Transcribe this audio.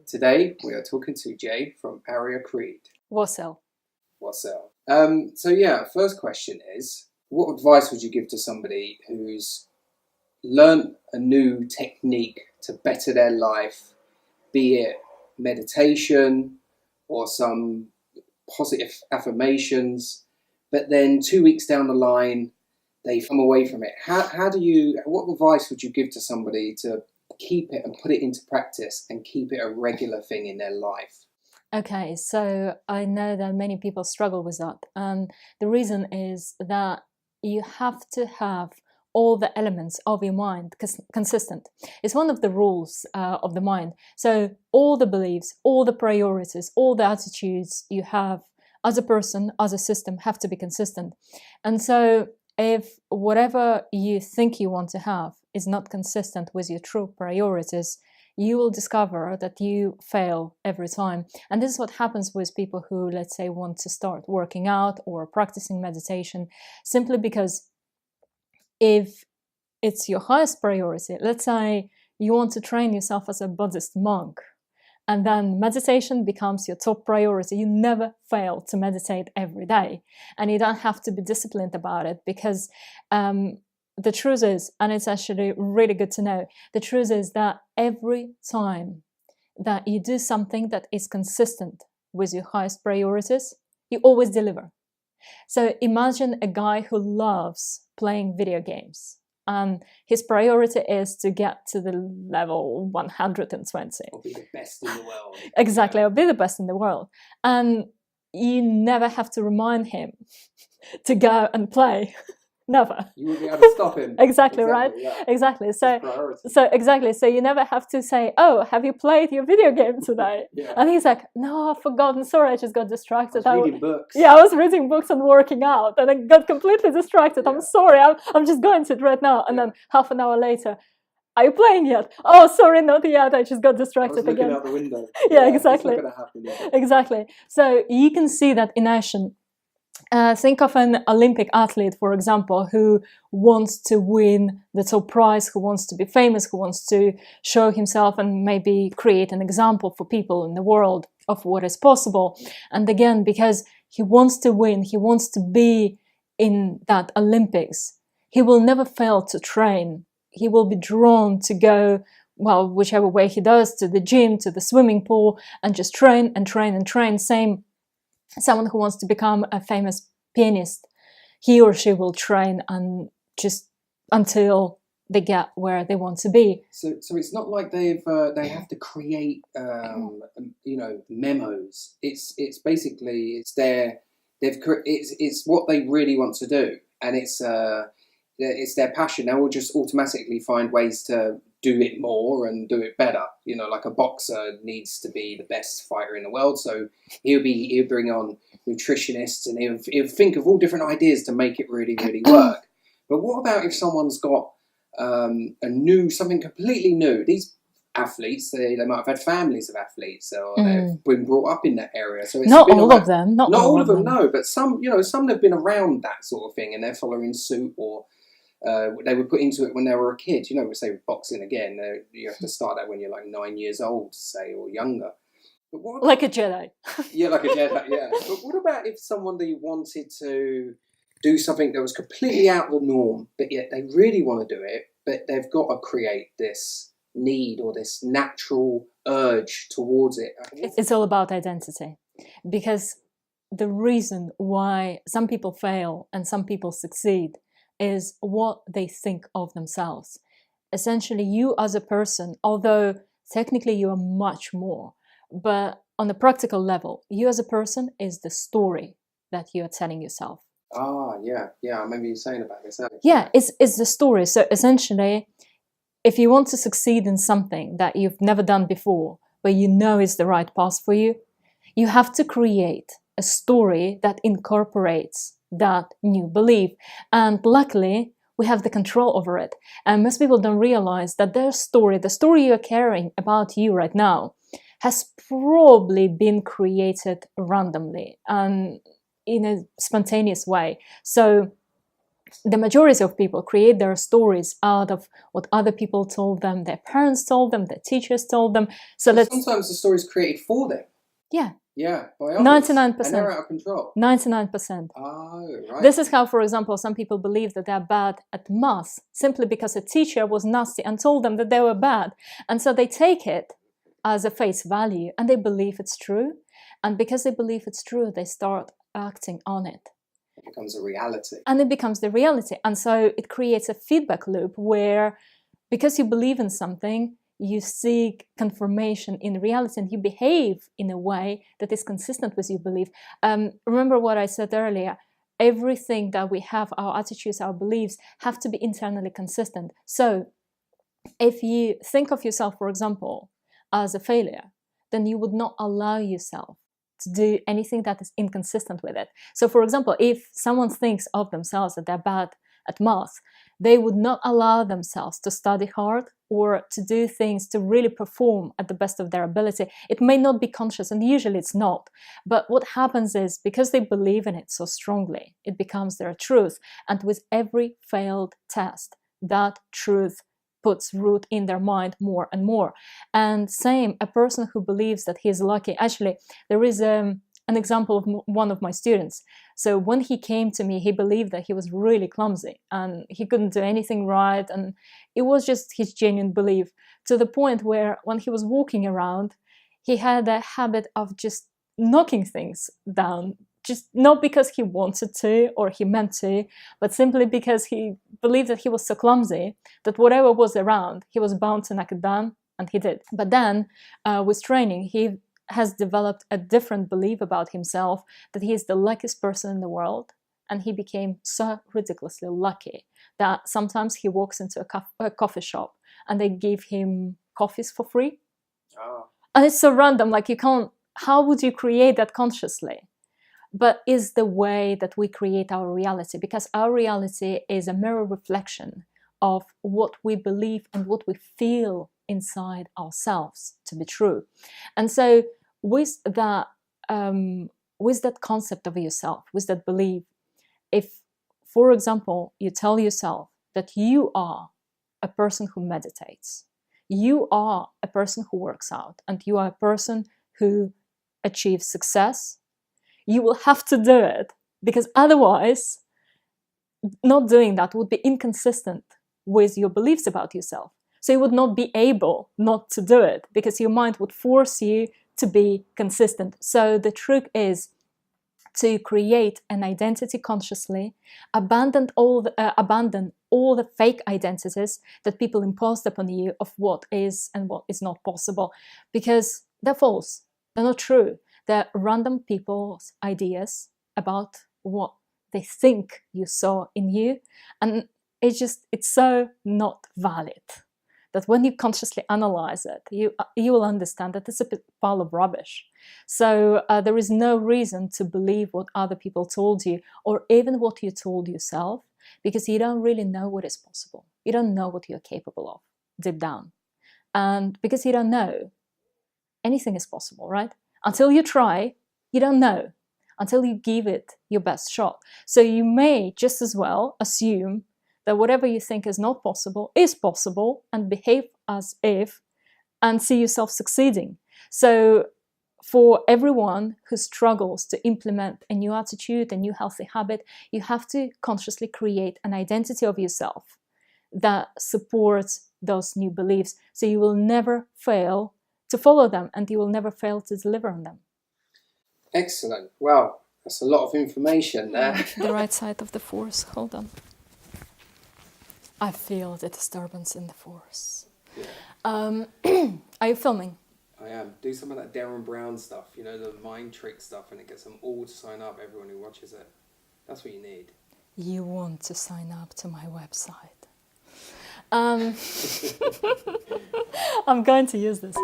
Today we are talking to Jay from ARIYA Creed. Wassel. So yeah, first question is, what advice would you give to somebody who's learned a new technique to better their life, be it meditation or some positive affirmations, but then 2 weeks down the line, they come away from it? What advice would you give to somebody to keep it and put it into practice and keep it a regular thing in their life? Okay, so I know that many people struggle with that. And the reason is that you have to have all the elements of your mind consistent. It's one of the rules of the mind. So all the beliefs, all the priorities, all the attitudes you have as a person, as a system, have to be consistent. And so if whatever you think you want to have is not consistent with your true priorities, you will discover that you fail every time. And this is what happens with people who, let's say, want to start working out or practicing meditation, simply because if it's your highest priority, let's say you want to train yourself as a Buddhist monk, and then meditation becomes your top priority, you never fail to meditate every day. And you don't have to be disciplined about it, because the truth is, and it's actually really good to know, the truth is that every time that you do something that is consistent with your highest priorities, you always deliver. So imagine a guy who loves playing video games. His priority is to get to the level 120. Or be the best in the world. Exactly, or be the best in the world. And you never have to remind him to go and play. Never. You wouldn't be able to stop him. Exactly, right? Yeah. Exactly. So exactly. So you never have to say, "Oh, have you played your video game today?" Yeah. And he's like, "No, I've forgotten. Sorry, I just got distracted. I was reading books. Yeah, I was reading books and working out, and I got completely distracted. Yeah. I'm sorry. I'm just going to it right now." And then half an hour later, "Are you playing yet?" "Oh, sorry, not yet. I just got distracted I was looking again." out the window. Yeah, exactly. It's not going to happen. Exactly. So you can see that in action. Think of an Olympic athlete, for example, who wants to win the top prize, who wants to be famous, who wants to show himself and maybe create an example for people in the world of what is possible. And again, because he wants to win, he wants to be in that Olympics, he will never fail to train. He will be drawn to go, well, whichever way he does, to the gym, to the swimming pool, and just train and train and train. Same. Someone who wants to become a famous pianist, he or she will train and just until they get where they want to be. So it's not like they have to create memos. It's basically it's what they really want to do, and it's their passion. They will just automatically find ways to do it more and do it better. Like a boxer needs to be the best fighter in the world, so he'll bring on nutritionists, and he'll think of all different ideas to make it really, really work. But what about if someone's got something completely new? These athletes, they might have had families of athletes, or they've been brought up in that area. So it's not all of them. Not all of them, no. But some have been around that sort of thing, and they're following suit, or they were put into it when they were a kid. We say with boxing again, you have to start that when you're like 9 years old, say, or younger. But like a Jedi. Yeah, like a Jedi, yeah. But what about if somebody wanted to do something that was completely out of the norm, but yet they really want to do it, but they've got to create this need or this natural urge towards it? It's all about identity. Because the reason why some people fail and some people succeed is what they think of themselves. Essentially, you as a person, although technically you are much more, but on a practical level, you as a person is the story that you are telling yourself. Yeah, I remember you saying about this. Yeah, it's the story. So essentially, if you want to succeed in something that you've never done before, but you know is the right path for you, you have to create a story that incorporates that new belief. And luckily, we have the control over it. And most people don't realize that their story, the story you're carrying about you right now, has probably been created randomly and in a spontaneous way. So the majority of people create their stories out of what other people told them, their parents told them, their teachers told them. So sometimes the story is created for them. Yeah. Yeah, by others. 99%. And they're out of control. 99%. Oh, right. This is how, for example, some people believe that they're bad at math simply because a teacher was nasty and told them that they were bad. And so they take it as a face value and they believe it's true. And because they believe it's true, they start acting on it. It becomes a reality. And it becomes the reality. And so it creates a feedback loop where, because you believe in something, you seek confirmation in reality and you behave in a way that is consistent with your belief. Remember what I said earlier, everything that we have, our attitudes, our beliefs, have to be internally consistent. So if you think of yourself, for example, as a failure, then you would not allow yourself to do anything that is inconsistent with it. So for example, if someone thinks of themselves that they're bad at math, they would not allow themselves to study hard or to do things to really perform at the best of their ability. It may not be conscious, and usually it's not. But what happens is, because they believe in it so strongly, it becomes their truth. And with every failed test, that truth puts root in their mind more and more. And same, a person who believes that he's lucky. Actually, there is an example of one of my students. So when he came to me, he believed that he was really clumsy and he couldn't do anything right. And it was just his genuine belief, to the point where when he was walking around, he had a habit of just knocking things down, just not because he wanted to or he meant to, but simply because he believed that he was so clumsy that whatever was around, he was bound to knock it down, and he did. But then with training, he has developed a different belief about himself, that he is the luckiest person in the world, and he became so ridiculously lucky that sometimes he walks into a coffee shop and they give him coffees for free. Oh. And it's so random, like you can't, how would you create that consciously? But is the way that we create our reality, because our reality is a mirror reflection of what we believe and what we feel inside ourselves to be true. And so with that concept of yourself, with that belief, if, for example, you tell yourself that you are a person who meditates, you are a person who works out, and you are a person who achieves success, you will have to do it, because otherwise not doing that would be inconsistent with your beliefs about yourself. So you would not be able not to do it, because your mind would force you to be consistent. So the trick is to create an identity consciously, abandon all the fake identities that people imposed upon you of what is and what is not possible, because they're false, they're not true. They're random people's ideas about what they think you saw in you, and it's so not valid that when you consciously analyze it, you will understand that it's a pile of rubbish. So there is no reason to believe what other people told you, or even what you told yourself, because you don't really know what is possible. You don't know what you're capable of deep down. And because you don't know, anything is possible, right? Until you try, you don't know, until you give it your best shot. So you may just as well assume that whatever you think is not possible is possible, and behave as if, and see yourself succeeding. So for everyone who struggles to implement a new attitude, a new healthy habit, you have to consciously create an identity of yourself that supports those new beliefs. So you will never fail to follow them, and you will never fail to deliver on them. Excellent. Well, that's a lot of information there. The right side of the force. Hold on. I feel the disturbance in the force. Yeah. Are you filming? I am. Do some of that Darren Brown stuff, you know, the mind trick stuff, and it gets them all to sign up, everyone who watches it. That's what you need. You want to sign up to my website. I'm going to use this.